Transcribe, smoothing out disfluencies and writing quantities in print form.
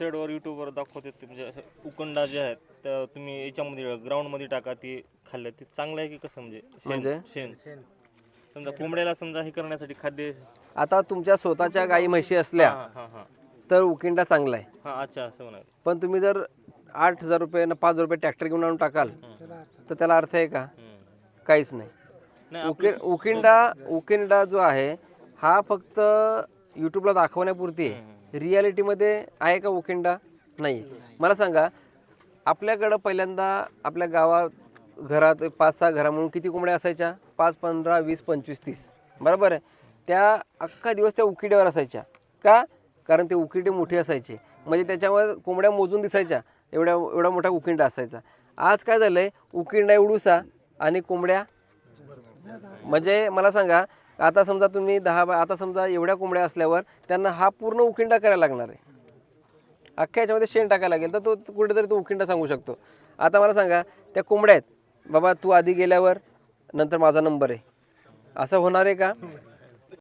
वेबसाईटवर युट्यूबवर दाखवते ते म्हणजे असं उकंडा जे आहेत त्या तुम्ही याच्यामध्ये ग्राउंडमध्ये टाका ते खाल्लं ते चांगलं आहे की कसं म्हणजे शेण समजा कोंबड्याला समजा हे करण्यासाठी खाद्य आता तुमच्या स्वतःच्या गाई म्हशी असल्या हां हां तर उकिंडा चांगला आहे. हां अच्छा असं म्हणाल. पण तुम्ही जर 8,000 रुपये न 5,000 रुपये ट्रॅक्टर घेऊन आणून टाकाल तर त्याला अर्थ आहे का? काहीच नाही. नाही उकिंडा जो आहे हा फक्त यूट्यूबला दाखवण्यापुरती आहे. रियालिटीमध्ये आहे का उकिंडा? नाही. मला सांगा, आपल्याकडं पहिल्यांदा आपल्या गावात घरात 5-6 घरा म्हणून किती कोंबड्या असायच्या? 5, 15, 20, 25, 30 बरोबर आहे. त्या अख्खा दिवस त्या उकिड्यावर असायच्या का? कारण ते उकिडे मोठे असायचे, म्हणजे त्याच्यावर कोंबड्या मोजून दिसायच्या, एवढा मोठा उकिंडा असायचा. आज काय झालं आहे, उकिंडा एवढूसा आणि कोंबड्या म्हणजे मला सांगा, आता समजा तुम्ही आता समजा एवढ्या कोंबड्या असल्यावर त्यांना हा पूर्ण उकिंडा करायला लागणार आहे. अख्ख्या याच्यामध्ये शेण टाकायला लागेल तर तो कुठेतरी तो उकिंडा सांगू शकतो. आता मला सांगा, त्या कोंबड्या आहेत बाबा, तू आधी गेल्यावर नंतर माझा नंबर आहे, असं होणार आहे का?